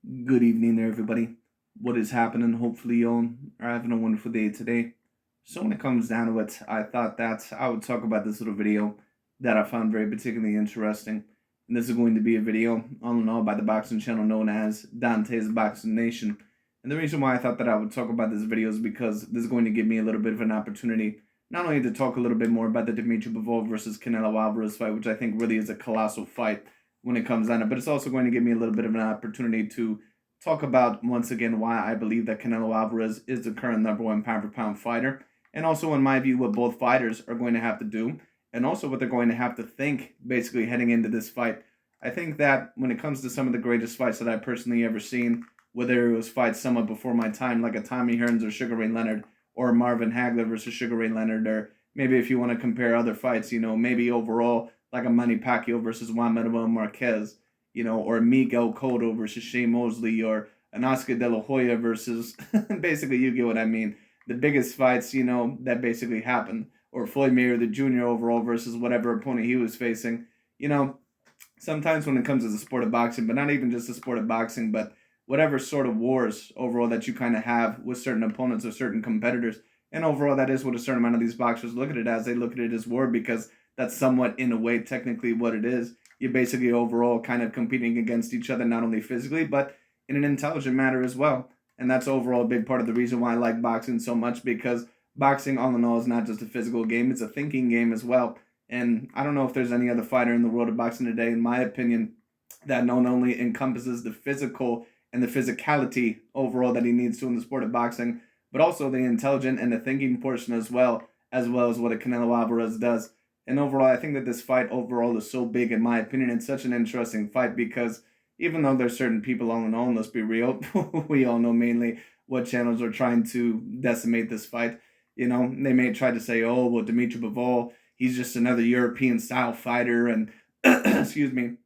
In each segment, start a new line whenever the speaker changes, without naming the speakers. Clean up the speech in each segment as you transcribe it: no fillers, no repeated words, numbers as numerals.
Good evening there, everybody. What is happening? Hopefully, y'all are having a wonderful day today. So, when it comes down to it, I thought that I would talk about this little video that I found very particularly interesting. And this is going to be a video, all in all, by the boxing channel known as Dante's Boxing Nation. And the reason why I thought that I would talk about this video is because this is going to give me a little bit of an opportunity not only to talk a little bit more about the Dmitry Bivol versus Canelo Alvarez fight, which I think really is a colossal fight when it comes down to it, but it's also going to give me a little bit of an opportunity to talk about once again why I believe that Canelo Alvarez is the current number one pound for pound fighter, and also in my view what both fighters are going to have to do, and also what they're going to have to think basically heading into this fight. I think that when it comes to some of the greatest fights that I've personally ever seen, whether it was fights somewhat before my time, like a Tommy Hearns or Sugar Ray Leonard, or Marvin Hagler versus Sugar Ray Leonard, or maybe if you want to compare other fights, maybe overall like a Manny Pacquiao versus Juan Manuel Marquez, or Miguel Cotto versus Shane Mosley, or an Oscar De La Hoya versus, basically, you get what I mean. The biggest fights, that basically happened, or Floyd Mayweather Jr. overall versus whatever opponent he was facing. You know, Sometimes when it comes to the sport of boxing, but not even just the sport of boxing, but whatever sort of wars overall that you kind of have with certain opponents or certain competitors. And overall, that is what a certain amount of these boxers look at it as. They look at it as war because that's somewhat, in a way, technically what it is. You're basically overall kind of competing against each other, not only physically, but in an intelligent manner as well. And that's overall a big part of the reason why I like boxing so much, because boxing, all in all, is not just a physical game, it's a thinking game as well. And I don't know if there's any other fighter in the world of boxing today, in my opinion, that not only encompasses the physical and the physicality overall that he needs to in the sport of boxing, but also the intelligent and the thinking portion as well as what a Canelo Alvarez does. And overall, I think that this fight overall is so big, in my opinion. It's such an interesting fight because even though there's certain people all in all, and let's be real, we all know mainly what channels are trying to decimate this fight. They may try to say, oh, well, Dmitry Bivol, he's just another European style fighter, and excuse me,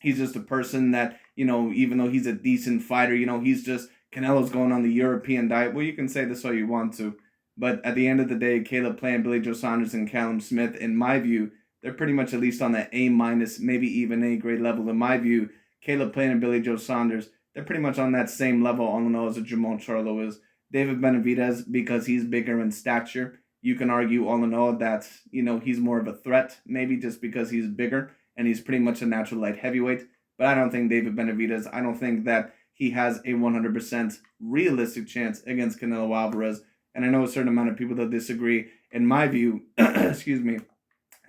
he's just a person that, even though he's a decent fighter, he's just Canelo's going on the European diet. Well, you can say this all you want to, but at the end of the day, Caleb Plant, Billy Joe Saunders, and Callum Smith, in my view, they're pretty much at least on the A minus, maybe even A grade level. In my view, Caleb Plant and Billy Joe Saunders, they're pretty much on that same level, all in all, as a Jamal Charlo is. David Benavidez, because he's bigger in stature, you can argue all in all that, he's more of a threat, maybe just because he's bigger and he's pretty much a natural light heavyweight. But I don't think David Benavidez, I don't think that he has a 100% realistic chance against Canelo Alvarez. And I know a certain amount of people that disagree. In my view, excuse me,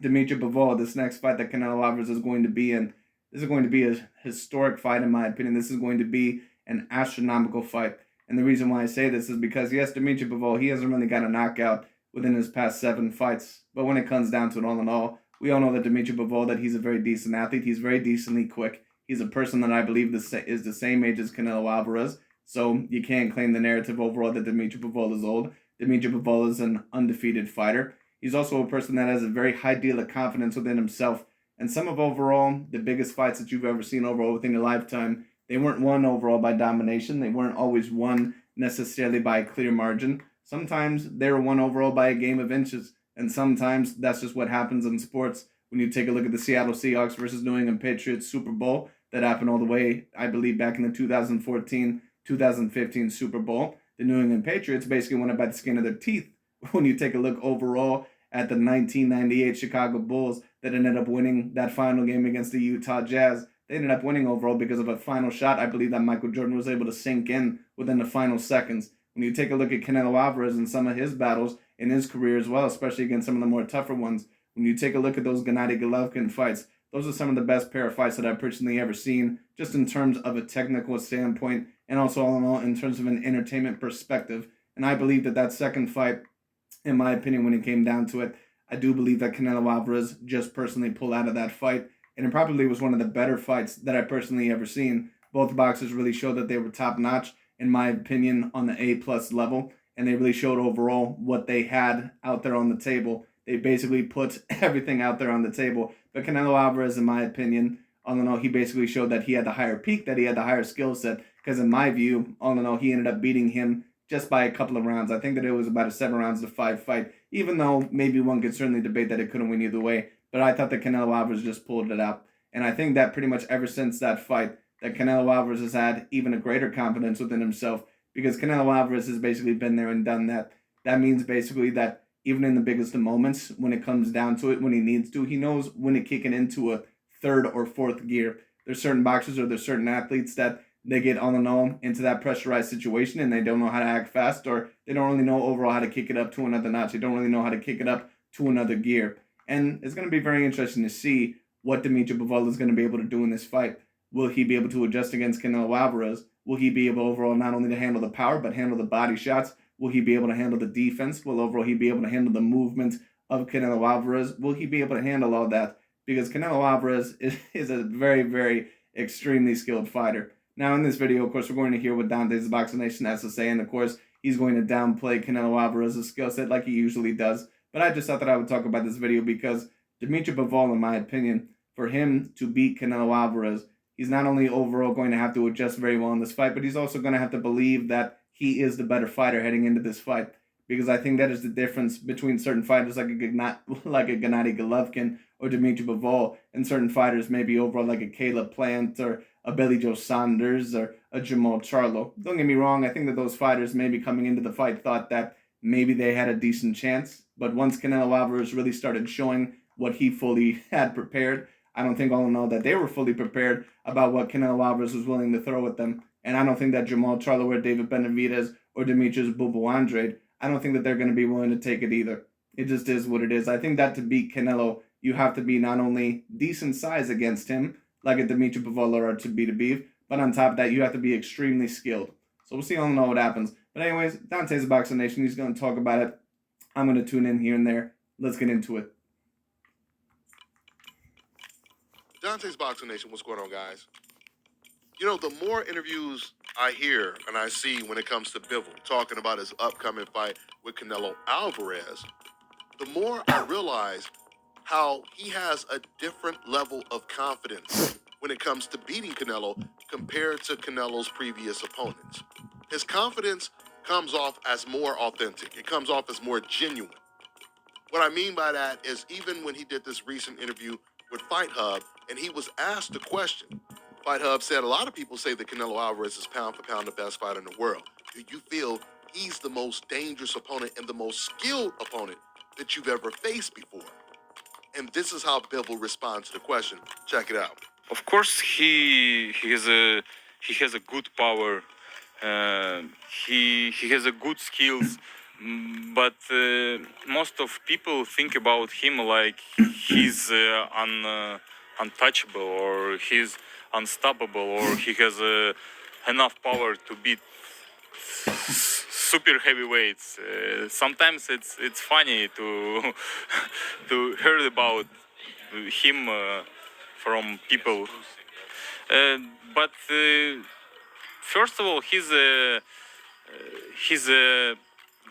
Dmitry Bivol, this next fight that Canelo Alvarez is going to be in, this is going to be a historic fight, in my opinion. This is going to be an astronomical fight. And the reason why I say this is because, yes, Dmitry Bivol, he hasn't really got a knockout within his past 7 fights. But when it comes down to it, all in all, we all know that Dmitry Bivol, that he's a very decent athlete. He's very decently quick. He's a person that I believe is the same age as Canelo Alvarez. So you can't claim the narrative overall that Dmitry Bivol is old. Dmitry Bivol is an undefeated fighter. He's also a person that has a very high deal of confidence within himself. And some of overall the biggest fights that you've ever seen overall within your lifetime, they weren't won overall by domination. They weren't always won necessarily by a clear margin. Sometimes they were won overall by a game of inches. And sometimes that's just what happens in sports. When you take a look at the Seattle Seahawks versus New England Patriots Super Bowl, that happened all the way, I believe, back in the 2014-2015 Super Bowl. The New England Patriots basically won it by the skin of their teeth. When you take a look overall at the 1998 Chicago Bulls that ended up winning that final game against the Utah Jazz, they ended up winning overall because of a final shot, I believe, that Michael Jordan was able to sink in within the final seconds. When you take a look at Canelo Alvarez and some of his battles in his career as well, especially against some of the more tougher ones, when you take a look at those Gennady Golovkin fights, those are some of the best pair of fights that I've personally ever seen, just in terms of a technical standpoint, and also all in all in terms of an entertainment perspective. And I believe that that second fight, in my opinion, when it came down to it, I do believe that Canelo Alvarez just personally pulled out of that fight, and it probably was one of the better fights that I personally ever seen. Both boxers really showed that they were top notch, in my opinion, on the A plus level, and they really showed overall what they had out there on the table. They basically put everything out there on the table. But Canelo Alvarez, in my opinion, all in all, he basically showed that he had the higher peak, that he had the higher skill set. Because in my view, all in all, he ended up beating him just by a couple of rounds. I think that it was about a 7 rounds to 5 fight, even though maybe one could certainly debate that it couldn't win either way. But I thought that Canelo Alvarez just pulled it out. And I think that pretty much ever since that fight, that Canelo Alvarez has had even a greater confidence within himself, because Canelo Alvarez has basically been there and done that. That means basically that even in the biggest of moments, when it comes down to it, when he needs to, he knows when to kick it into a third or fourth gear. There's certain boxers or there's certain athletes that they get all in all into that pressurized situation and they don't know how to act fast, or they don't really know overall how to kick it up to another notch. They don't really know how to kick it up to another gear. And it's going to be very interesting to see what Dmitry Bivol is going to be able to do in this fight. Will he be able to adjust against Canelo Alvarez? Will he be able overall not only to handle the power, but handle the body shots? Will he be able to handle the defense? Will overall he be able to handle the movement of Canelo Alvarez? Will he be able to handle all that? Because Canelo Alvarez is a very, very extremely skilled fighter. Now, in this video, of course, we're going to hear what Dante's Boxing Nation has to say, and of course, he's going to downplay Canelo Alvarez's skill set like he usually does. But I just thought that I would talk about this video because Dmitry Bivol, in my opinion, for him to beat Canelo Alvarez, he's not only overall going to have to adjust very well in this fight, but he's also going to have to believe that he is the better fighter heading into this fight. Because I think that is the difference between certain fighters like a Gennady Golovkin or Dmitry Bivol, and certain fighters maybe overall like a Caleb Plant or a Billy Joe Saunders or a Jamal Charlo. Don't get me wrong, I think that those fighters maybe coming into the fight thought that maybe they had a decent chance. But once Canelo Alvarez really started showing what he fully had prepared, I don't think all in all that they were fully prepared about what Canelo Alvarez was willing to throw at them. And I don't think that Jamal Charlo or David Benavidez or Demetrius Bubba Andrade, I don't think that they're going to be willing to take it either. It just is what it is. I think that to beat Canelo, you have to be not only decent size against him, like a Dmitry Bivol or to beat a Beef, but on top of that, you have to be extremely skilled. So we'll see all in all what happens. But anyways, Dante's Boxing Nation, he's going to talk about it. I'm going to tune in here and there. Let's get into it.
Dante's Boxing Nation, what's going on, guys? You know, the more interviews I hear and I see when it comes to Bivol talking about his upcoming fight with Canelo Alvarez, the more I realize how he has a different level of confidence when it comes to beating Canelo compared to Canelo's previous opponents. His confidence comes off as more authentic. It comes off as more genuine. What I mean by that is even when he did this recent interview with Fight Hub and he was asked the question, Fight Hub said, a lot of people say that Canelo Alvarez is pound for pound the best fighter in the world. Do you feel he's the most dangerous opponent and the most skilled opponent that you've ever faced before? And this is how Bivol responds to the question. Check it out.
Of course, he has a good power. He has a good skills, but most of people think about him like he's untouchable, or he's unstoppable, or he has enough power to beat super heavyweights. Sometimes it's funny to to hear about him from people. But first of all, he's a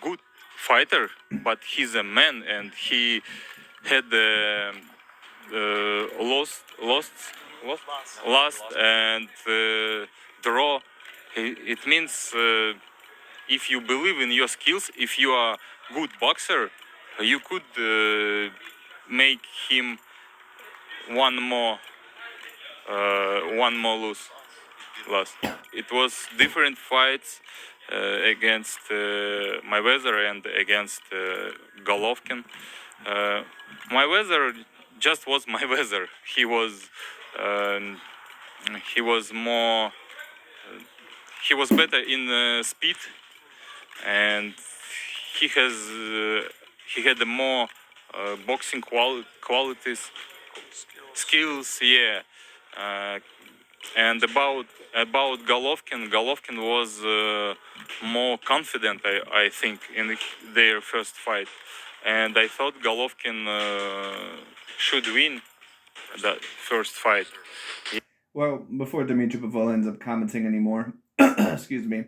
good fighter, but he's a man, and he had lost and draw. It means if you believe in your skills, if you are a good boxer, you could make him one more loss. It was different fights against Mayweather and against Golovkin. Mayweather just was Mayweather. He was better in speed, and he had more boxing qualities, skills, yeah. And about Golovkin was more confident, I think, in their first fight, and I thought Golovkin should win that first fight.
Well, before Dmitry Bivol ends up commenting anymore, excuse me,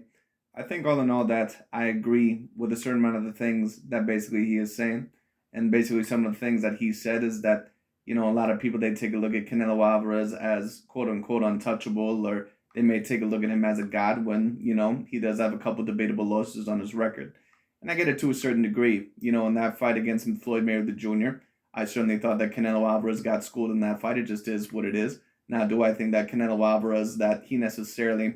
I think all in all that I agree with a certain amount of the things that basically he is saying. And basically some of the things that he said is that, you know, a lot of people, they take a look at Canelo Alvarez as quote-unquote untouchable, or they may take a look at him as a god when, you know, he does have a couple debatable losses on his record. And I get it to a certain degree. You know, in that fight against Floyd Mayweather Jr., I certainly thought that Canelo Alvarez got schooled in that fight. It just is what it is. Now, do I think that Canelo Alvarez, that he necessarily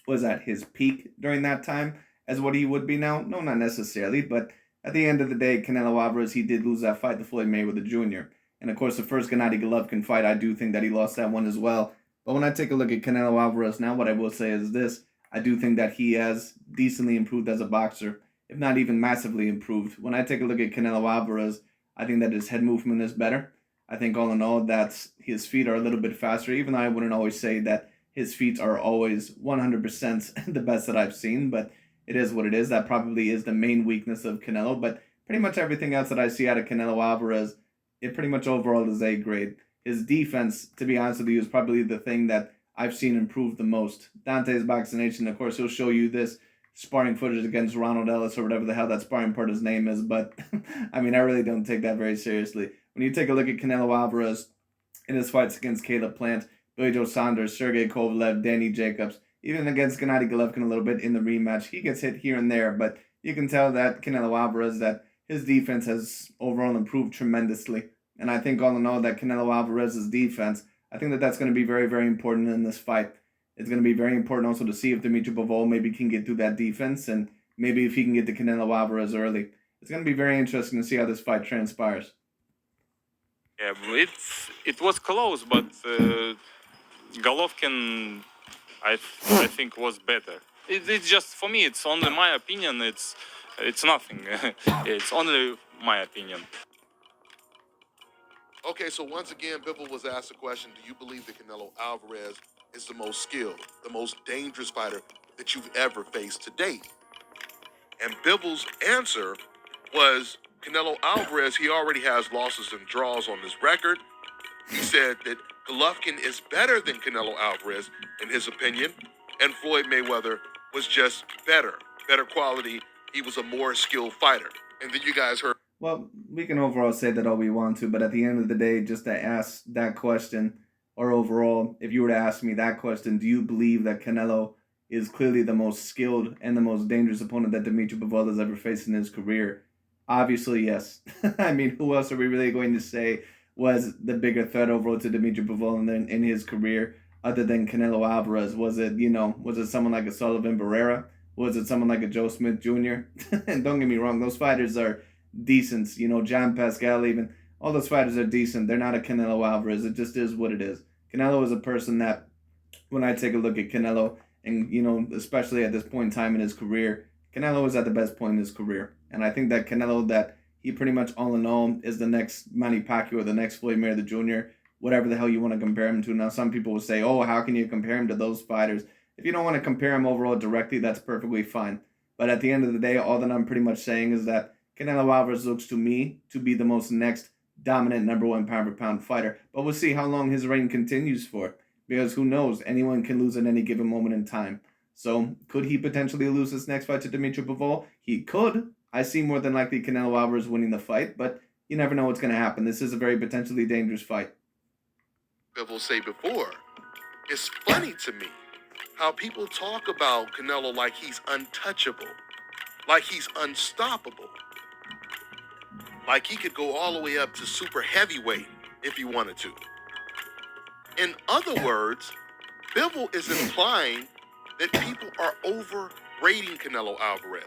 was at his peak during that time as what he would be now? No, not necessarily. But at the end of the day, Canelo Alvarez, he did lose that fight to Floyd Mayweather Jr. And of course, the first Gennady Golovkin fight, I do think that he lost that one as well. But when I take a look at Canelo Alvarez now, what I will say is this. I do think that he has decently improved as a boxer, if not even massively improved. When I take a look at Canelo Alvarez, I think that his head movement is better. I think all in all that his feet are a little bit faster, even though I wouldn't always say that his feet are always 100% the best that I've seen, but it is what it is. That probably is the main weakness of Canelo, but pretty much everything else that I see out of Canelo Alvarez, it pretty much overall is A grade. His defense, to be honest with you, is probably the thing that I've seen improve the most. Dante's Boxing Nation, of course, he'll show you this sparring footage against Ronald Ellis or whatever the hell that sparring partner's name is, but I mean, I really don't take that very seriously. When you take a look at Canelo Alvarez in his fights against Caleb Plant, Billy Joe Saunders, Sergey Kovalev, Danny Jacobs, even against Gennady Golovkin a little bit in the rematch, he gets hit here and there, but you can tell that Canelo Alvarez, that his defense has overall improved tremendously. And I think all in all that Canelo Alvarez's defense, I think that that's going to be very, very important in this fight. It's going to be very important also to see if Dmitry Bivol maybe can get through that defense and maybe if he can get to Canelo Alvarez early. It's going to be very interesting to see how this fight transpires.
Yeah, it was close, but Golovkin, I think, was better. It's just for me. It's only my opinion. It's nothing. It's only my opinion.
Okay, so once again, Bivol was asked the question, do you believe that Canelo Alvarez is the most skilled, the most dangerous fighter that you've ever faced to date? And Bivol's answer was Canelo Alvarez, he already has losses and draws on his record. He said that Golovkin is better than Canelo Alvarez, in his opinion, and Floyd Mayweather was just better quality. He was a more skilled fighter. And then you guys heard.
Well, we can overall say that all we want to, but at the end of the day, just to ask that question, or overall, if you were to ask me that question, do you believe that Canelo is clearly the most skilled and the most dangerous opponent that Dmitry Bivol has ever faced in his career? Obviously, yes. I mean, who else are we really going to say was the bigger threat overall to Dmitry Bivol in his career other than Canelo Alvarez? Was it someone like a Sullivan Barrera? Was it someone like a Joe Smith Jr.? And don't get me wrong, those fighters are decent. John Pascal, even, all those fighters are decent. They're not a Canelo Alvarez. It just is what it is. Canelo is a person that, when I take a look at Canelo, and, especially at this point in time in his career, Canelo is at the best point in his career. And I think that Canelo, that he pretty much all in all is the next Manny Pacquiao or the next Floyd Mayweather Jr., whatever the hell you want to compare him to. Now, some people will say, oh, how can you compare him to those fighters? If you don't want to compare him overall directly, that's perfectly fine. But at the end of the day, all that I'm pretty much saying is that Canelo Alvarez looks to me to be the most next dominant number one pound-for-pound fighter. But we'll see how long his reign continues for. Because who knows? Anyone can lose at any given moment in time. So could he potentially lose this next fight to Dmitry Bivol? He could. I see more than likely Canelo Alvarez winning the fight. But you never know what's going to happen. This is a very potentially dangerous fight.
Bivol say before, it's funny to me how people talk about Canelo like he's untouchable, like he's unstoppable. Like he could go all the way up to super heavyweight if he wanted to. In other words, Bivol is implying that people are overrating Canelo Alvarez.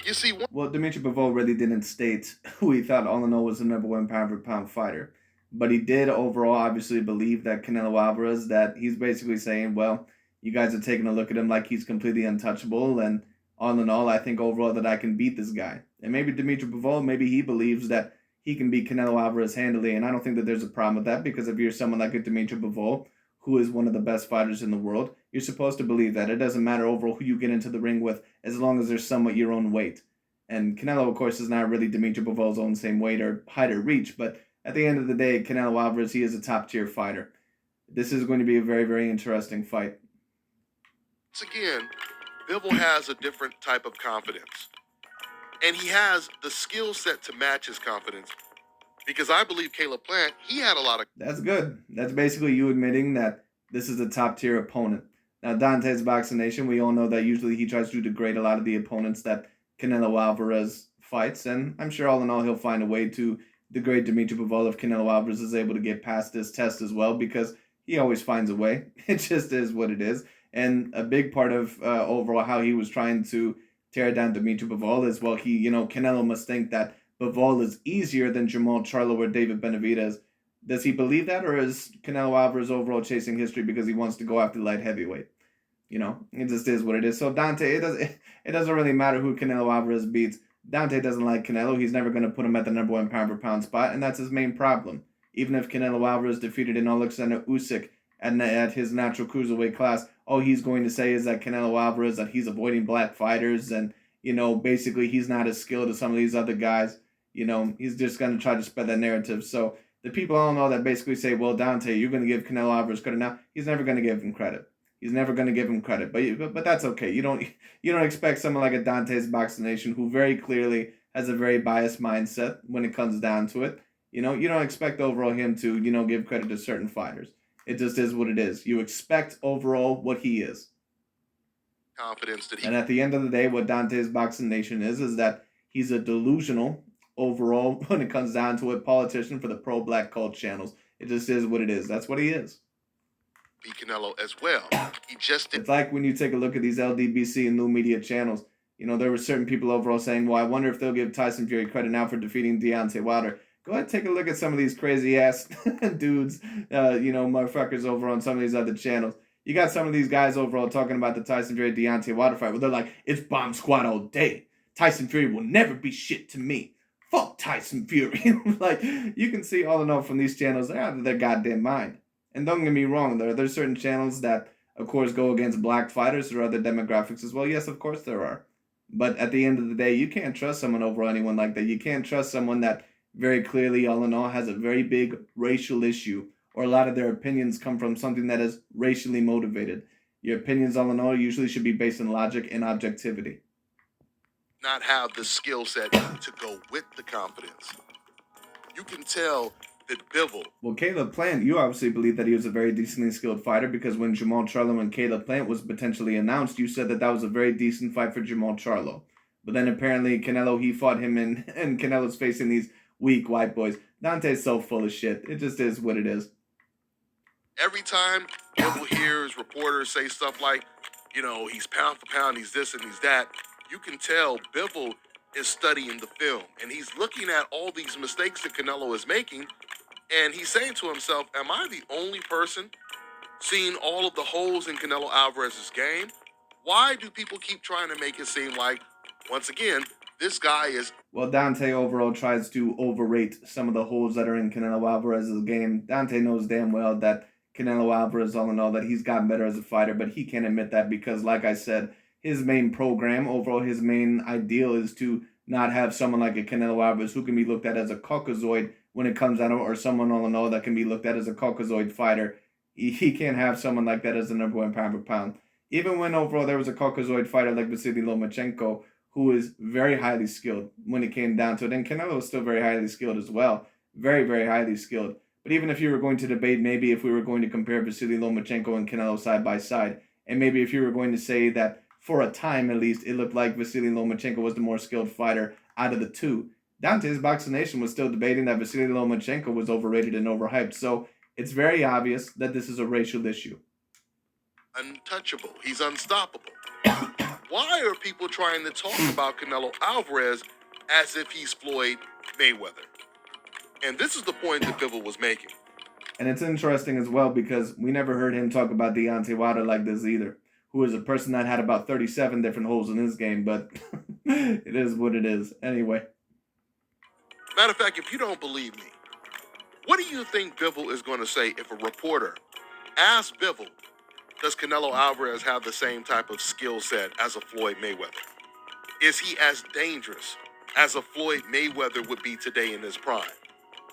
You see,
well, Dmitry Bivol really didn't state who he thought all in all was the number one pound-for-pound fighter. But he did overall obviously believe that Canelo Alvarez, that he's basically saying, well, you guys are taking a look at him like he's completely untouchable, and all in all, I think overall that I can beat this guy. And maybe Dmitry Bivol, maybe he believes that he can beat Canelo Alvarez handily, and I don't think that there's a problem with that, because if you're someone like a Dmitry Bivol, who is one of the best fighters in the world, you're supposed to believe that. It doesn't matter overall who you get into the ring with, as long as they're somewhat your own weight. And Canelo, of course, is not really Dmitry Bivol's own same weight or height or reach, but at the end of the day, Canelo Alvarez, he is a top-tier fighter. This is going to be a very, very interesting fight.
Once again, Bivol has a different type of confidence. And he has the skill set to match his confidence. Because I believe Caleb Plant, he had a lot of...
That's good. That's basically you admitting that this is a top-tier opponent. Now, Dante's Boxing Nation, we all know that usually he tries to degrade a lot of the opponents that Canelo Alvarez fights. And I'm sure all in all, he'll find a way to the great Dmitry Bivol if Canelo Alvarez is able to get past this test as well, because he always finds a way. It just is what it is. And a big part of overall how he was trying to tear down Dmitry Bivol is, well, Canelo must think that Bivol is easier than Jamal Charlo or David Benavidez. Does he believe that, or is Canelo Alvarez overall chasing history because he wants to go after light heavyweight? It just is what it is. So Dante, it doesn't really matter who Canelo Alvarez beats. Dante doesn't like Canelo. He's never going to put him at the number 1 pound for pound spot, and that's his main problem. Even if Canelo Alvarez defeated an Alexander Usyk at his natural cruiserweight class, all he's going to say is that Canelo Alvarez, that he's avoiding black fighters, and basically he's not as skilled as some of these other guys. He's just going to try to spread that narrative. So the people all know that basically say, well, Dante, you're going to give Canelo Alvarez credit now. He's never going to give him credit. He's never going to give him credit, but that's okay. You don't expect someone like a Dante's Boxing Nation, who very clearly has a very biased mindset when it comes down to it. You don't expect overall him to give credit to certain fighters. It just is what it is. You expect overall what he is.
Confidence that
and at the end of the day, what Dante's Boxing Nation is that he's a delusional overall when it comes down to it politician for the pro-black cult channels. It just is what it is. That's what he is.
Canelo as well. He just did.
It's like when you take a look at these LDBC and new media channels, there were certain people overall saying, well, I wonder if they'll give Tyson Fury credit now for defeating Deontay Wilder. Go ahead and take a look at some of these crazy ass dudes, motherfuckers over on some of these other channels. You got some of these guys overall talking about the Tyson Fury Deontay Wilder fight, where they're like, it's bomb squad all day. Tyson Fury will never be shit to me. Fuck Tyson Fury. Like, you can see all in all from these channels, they're out of their goddamn mind. And don't get me wrong, there's certain channels that, of course, go against black fighters or other demographics as well. Yes, of course there are. But at the end of the day, you can't trust someone over anyone like that. You can't trust someone that very clearly, all in all, has a very big racial issue, or a lot of their opinions come from something that is racially motivated. Your opinions, all in all, usually should be based on logic and objectivity.
Not have the skill set to go with the confidence. You can tell that Bivol.
Well, Caleb Plant, you obviously believe that he was a very decently skilled fighter, because when Jamal Charlo and Caleb Plant was potentially announced, you said that was a very decent fight for Jamal Charlo. But then apparently Canelo, he fought him and Canelo's facing these weak white boys. Dante's so full of shit. It just is what it is.
Every time Bivol hears reporters say stuff like, he's pound for pound, he's this and he's that, you can tell Bivol is studying the film, and he's looking at all these mistakes that Canelo is making, and he's saying to himself, am I the only person seeing all of the holes in Canelo Alvarez's game? Why do people keep trying to make it seem like, once again, this guy is...
Well, Dante overall tries to overrate some of the holes that are in Canelo Alvarez's game. Dante knows damn well that Canelo Alvarez, all in all, that he's gotten better as a fighter, but he can't admit that because, like I said, his main program, overall his main ideal is to not have someone like a Canelo Alvarez who can be looked at as a Caucasoid when it comes out, or someone, all in all, that can be looked at as a Caucasoid fighter. He can't have someone like that as the number 1 pound for pound. Even when overall there was a Caucasoid fighter like Vasily Lomachenko, who is very highly skilled when it came down to it, and Canelo is still very highly skilled as well. Very, very highly skilled. But even if you were going to debate, maybe if we were going to compare Vasily Lomachenko and Canelo side by side, and maybe if you were going to say that for a time at least, it looked like Vasily Lomachenko was the more skilled fighter out of the two, Dante's Boxing Nation was still debating that Vasily Lomachenko was overrated and overhyped. So it's very obvious that this is a racial issue.
Untouchable. He's unstoppable. Why are people trying to talk about Canelo Alvarez as if he's Floyd Mayweather? And this is the point that Bivol was making.
And it's interesting as well because we never heard him talk about Deontay Wilder like this either, who is a person that had about 37 different holes in his game, but it is what it is. Anyway.
Matter of fact, if you don't believe me, what do you think Bivol is going to say if a reporter asks Bivol, does Canelo Alvarez have the same type of skill set as a Floyd Mayweather? Is he as dangerous as a Floyd Mayweather would be today in his prime?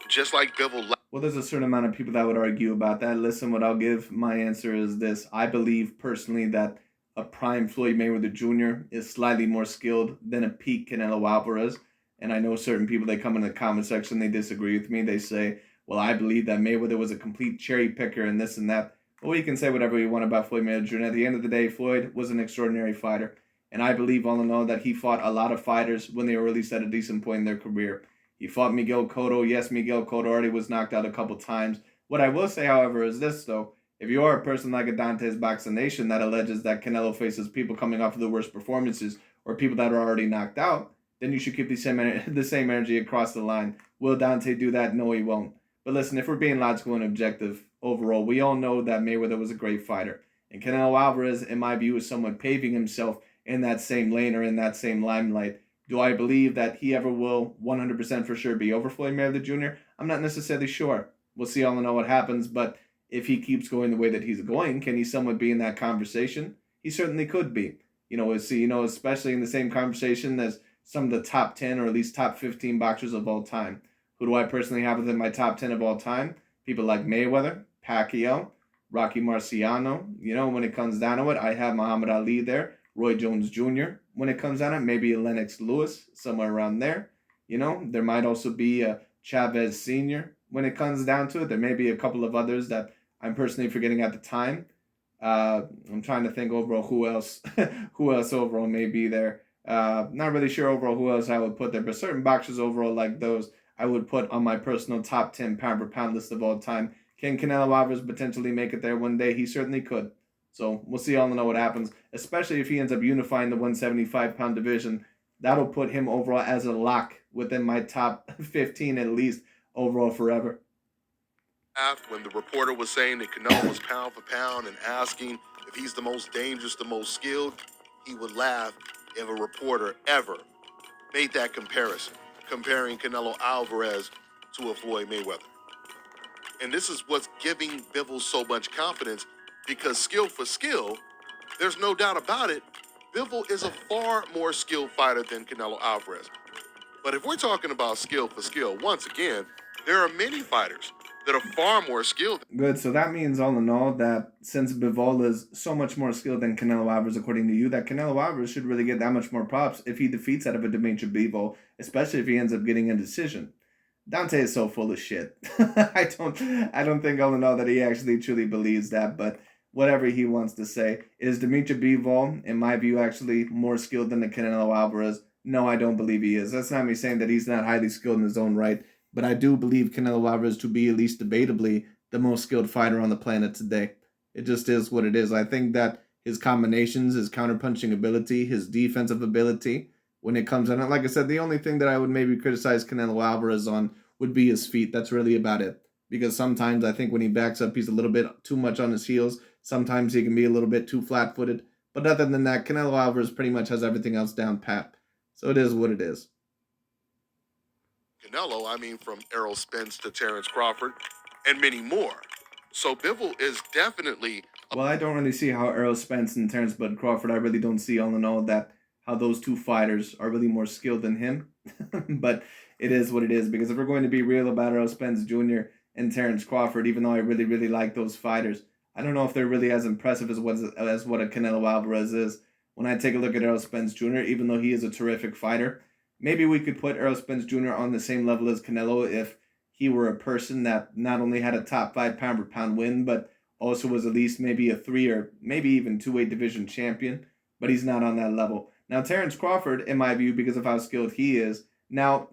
Just like Bivol...
Well, there's a certain amount of people that would argue about that. Listen, what I'll give my answer is this. I believe personally that a prime Floyd Mayweather Jr. is slightly more skilled than a peak Canelo Alvarez. And I know certain people, they come in the comment section, they disagree with me. They say, well, I believe that Mayweather was a complete cherry picker and this and that. Well, you can say whatever you want about Floyd Mayweather Jr. At the end of the day, Floyd was an extraordinary fighter. And I believe all in all that he fought a lot of fighters when they were released at a decent point in their career. He fought Miguel Cotto. Yes, Miguel Cotto already was knocked out a couple times. What I will say, however, is this, though. If you are a person like a Dante's Boxing Nation that alleges that Canelo faces people coming off of the worst performances or people that are already knocked out, then you should keep the same energy across the line. Will Dante do that? No, he won't. But listen, if we're being logical and objective overall, we all know that Mayweather was a great fighter. And Canelo Alvarez, in my view, is somewhat paving himself in that same lane or in that same limelight. Do I believe that he ever will 100% for sure be over Floyd Mayweather Jr.? I'm not necessarily sure. We'll see all in all what happens, but if he keeps going the way that he's going, can he somewhat be in that conversation? He certainly could be. Especially in the same conversation as some of the top 10 or at least top 15 boxers of all time. Who do I personally have within my top 10 of all time? People like Mayweather, Pacquiao, Rocky Marciano. When it comes down to it, I have Muhammad Ali there, Roy Jones Jr. When it comes down to it, maybe a Lennox Lewis, somewhere around there. There might also be a Chavez Sr. When it comes down to it, there may be a couple of others that I'm personally forgetting at the time. I'm trying to think overall who else overall may be there. Not really sure overall who else I would put there, but certain boxers overall like those I would put on my personal top 10 pound for pound list of all time. Can Canelo Alvarez potentially make it there one day? He certainly could. So we'll see all in all what happens, especially if he ends up unifying the 175-pound division. That'll put him overall as a lock within my top 15 at least overall forever.
When the reporter was saying that Canelo was pound for pound and asking if he's the most dangerous, the most skilled, he would laugh if a reporter ever made that comparison, comparing Canelo Alvarez to a Floyd Mayweather. And this is what's giving Bivol so much confidence, because skill for skill, there's no doubt about it, Bivol is a far more skilled fighter than Canelo Alvarez. But if we're talking about skill for skill, once again, there are many fighters that are far more skilled.
Good, so that means all in all that since Bivol is so much more skilled than Canelo Alvarez, according to you, that Canelo Alvarez should really get that much more props if he defeats out of a Dmitry Bivol, especially if he ends up getting a decision. Dante is so full of shit. I don't think all in all that he actually truly believes that, but whatever he wants to say. Is Dmitry Bivol, in my view, actually more skilled than the Canelo Alvarez? No, I don't believe he is. That's not me saying that he's not highly skilled in his own right, but I do believe Canelo Alvarez to be at least debatably the most skilled fighter on the planet today. It just is what it is. I think that his combinations, his counterpunching ability, his defensive ability, when it comes on, like I said, the only thing that I would maybe criticize Canelo Alvarez on would be his feet. That's really about it. Because sometimes I think when he backs up, he's a little bit too much on his heels. Sometimes he can be a little bit too flat-footed. But other than that, Canelo Alvarez pretty much has everything else down pat. So it is what it is.
Canelo, from Errol Spence to Terrence Crawford, and many more. So Bivol is definitely...
Well, I don't really see how Errol Spence and Terrence Bud Crawford, I really don't see all in all that how those two fighters are really more skilled than him. But it is what it is, because if we're going to be real about Errol Spence Jr. and Terrence Crawford, even though I really, really like those fighters, I don't know if they're really as impressive as what a Canelo Alvarez is. When I take a look at Errol Spence Jr., even though he is a terrific fighter, maybe we could put Errol Spence Jr. on the same level as Canelo if he were a person that not only had a top 5 pound for pound win, but also was at least maybe a 3 or maybe even 2-weight division champion. But he's not on that level. Now, Terrence Crawford, in my view, because of how skilled he is, now,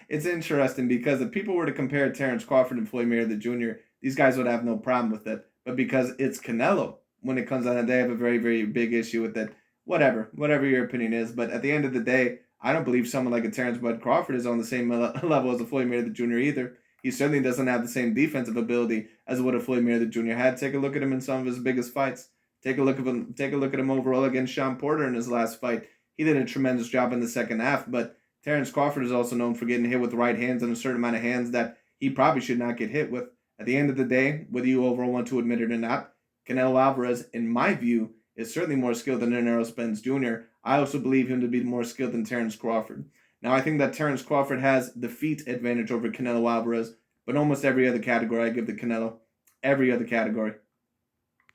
it's interesting because if people were to compare Terrence Crawford and Floyd Mayweather Jr., these guys would have no problem with it. But because it's Canelo, when it comes down, they have a very, very big issue with it. Whatever your opinion is. But at the end of the day, I don't believe someone like a Terrence Bud Crawford is on the same level as a Floyd Mayweather Jr. either. He certainly doesn't have the same defensive ability as what a Floyd Mayweather Jr. had. Take a look at him in some of his biggest fights. Take a look at him overall against Sean Porter in his last fight. He did a tremendous job in the second half, but Terrence Crawford is also known for getting hit with right hands and a certain amount of hands that he probably should not get hit with. At the end of the day, whether you overall want to admit it or not, Canelo Alvarez, in my view, is certainly more skilled than Errol Spence Jr. I also believe him to be more skilled than Terrence Crawford. Now, I think that Terrence Crawford has the feet advantage over Canelo Alvarez, but almost every other category I give the Canelo. Every other category.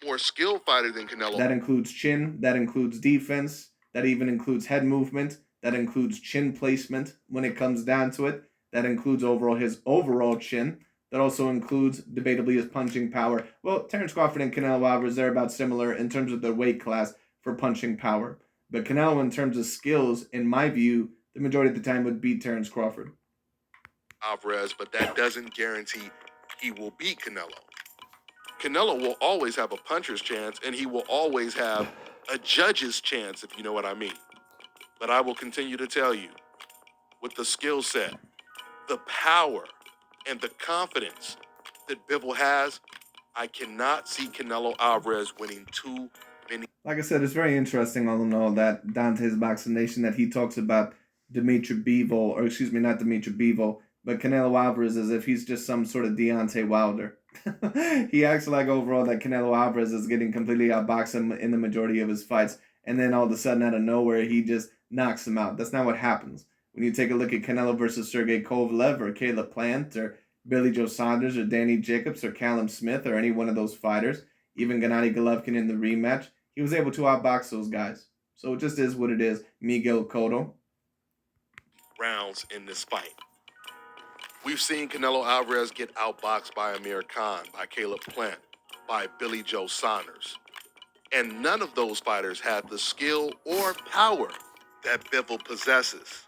More skilled fighter than Canelo.
That includes chin, that includes defense, that even includes head movement, that includes chin placement when it comes down to it, that includes his overall chin, that also includes debatably his punching power. Well, Terrence Crawford and Canelo Alvarez, they're about similar in terms of their weight class for punching power. But Canelo, in terms of skills, in my view, the majority of the time would beat Terrence Crawford.
Alvarez, but that doesn't guarantee he will beat Canelo. Canelo will always have a puncher's chance, and he will always have a judge's chance, if you know what I mean. But I will continue to tell you, with the skill set, the power, and the confidence that Bivol has, I cannot see Canelo Alvarez winning too many.
Like I said, it's very interesting, all in all, that Dante's Boxing Nation, that he talks about Dmitry Bivol, or excuse me, not Dmitry Bivol, but Canelo Alvarez as if he's just some sort of Deontay Wilder. He acts like overall that Canelo Alvarez is getting completely outboxed in the majority of his fights, and then all of a sudden, out of nowhere, he just knocks him out. That's not what happens. When you take a look at Canelo versus Sergey Kovalev, or Caleb Plant, or Billy Joe Saunders, or Danny Jacobs, or Callum Smith, or any one of those fighters, even Gennady Golovkin in the rematch, he was able to outbox those guys. So it just is what it is. Miguel Cotto.
Rounds in this fight. We've seen Canelo Alvarez get outboxed by Amir Khan, by Caleb Plant, by Billy Joe Saunders. And none of those fighters have the skill or power that Bivol possesses.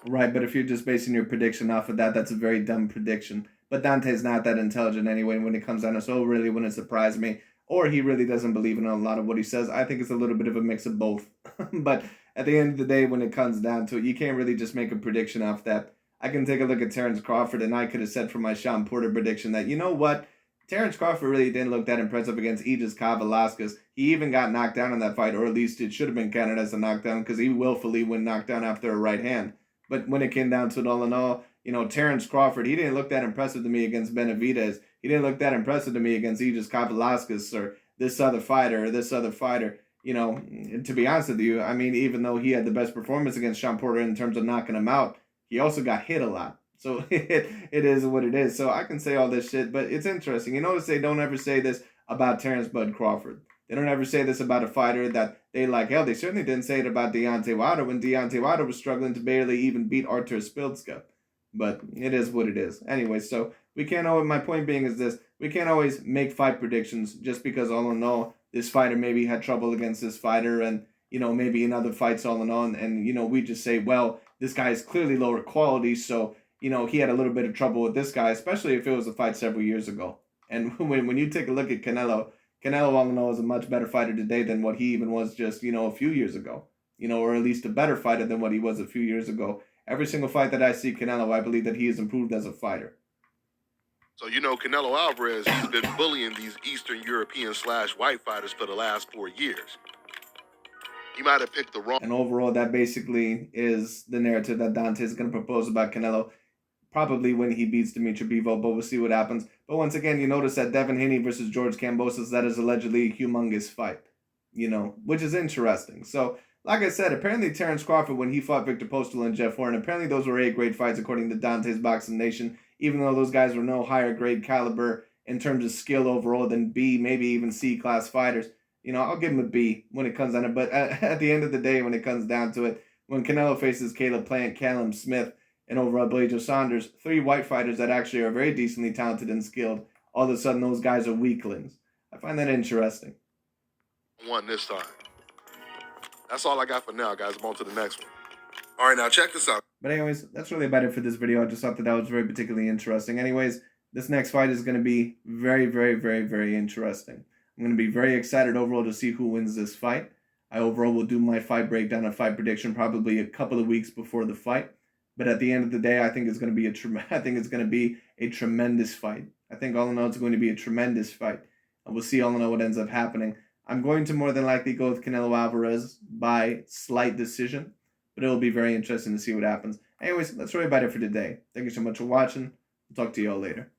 Right, but if you're just basing your prediction off of that, that's a very dumb prediction. But Dante's not that intelligent anyway when it comes down to, so it really wouldn't surprise me. Or he really doesn't believe in a lot of what he says. I think it's a little bit of a mix of both. But at the end of the day, when it comes down to it, you can't really just make a prediction off that. I can take a look at Terrence Crawford, and I could have said for my Sean Porter prediction that, you know what? Terrence Crawford really didn't look that impressive against Aegis Velasquez. He even got knocked down in that fight, or at least it should have been counted as a knockdown, because he willfully went knocked down after a right hand. But when it came down to it all in all, you know, Terrence Crawford, he didn't look that impressive to me against Benavidez. He didn't look that impressive to me against Aegis Velasquez or this other fighter. You know, to be honest with you, I mean, even though he had the best performance against Sean Porter in terms of knocking him out, he also got hit a lot. So it is what it is. So I can say all this shit, but it's interesting. You notice they don't ever say this about Terrence Bud Crawford. They don't ever say this about a fighter that they like. Hell, they certainly didn't say it about Deontay Wilder when Deontay Wilder was struggling to barely even beat Artur Spilska. But it is what it is. Anyway, so we can't always, my point being is this, we can't always make fight predictions just because all in all, this fighter maybe had trouble against this fighter and, you know, maybe in other fights all in all. And, you know, we just say, well, this guy is clearly lower quality, so, you know, he had a little bit of trouble with this guy, especially if it was a fight several years ago. And when you take a look at Canelo all in all is a much better fighter today than what he even was just, you know, a few years ago. You know, or at least a better fighter than what he was a few years ago. Every single fight that I see Canelo, I believe that he has improved as a fighter.
So, you know, Canelo Alvarez has been bullying these Eastern European / white fighters for the last 4 years. He might have picked the wrong.
And overall, that basically is the narrative that Dante is going to propose about Canelo. Probably when he beats Dmitry Bivol, but we'll see what happens. But once again, you notice that Devin Haney versus George Kambosos, that is allegedly a humongous fight. You know, which is interesting. So, like I said, apparently Terrence Crawford, when he fought Victor Postol and Jeff Horn, apparently those were 8 great fights according to Dante's Boxing Nation, even though those guys were no higher grade caliber in terms of skill overall than B, maybe even C class fighters. You know, I'll give him a B when it comes down to it. But at the end of the day, when it comes down to it, when Canelo faces Caleb Plant, Callum Smith, and overall Billy Joe Saunders, 3 white fighters that actually are very decently talented and skilled, all of a sudden those guys are weaklings. I find that interesting.
One this time. That's all I got for now, guys. I'm on to the next one. All right, now check this out.
But anyways, that's really about it for this video. I just thought that was very particularly interesting. Anyways, this next fight is going to be very, very, very, very interesting. I'm going to be very excited overall to see who wins this fight. I overall will do my fight breakdown and fight prediction probably a couple of weeks before the fight. But at the end of the day, I think it's going to be a tremendous fight. I think all in all, it's going to be a tremendous fight. And we'll see all in all what ends up happening. I'm going to more than likely go with Canelo Alvarez by slight decision, but it'll be very interesting to see what happens. Anyways, that's really about it for today. Thank you so much for watching. I'll talk to you all later.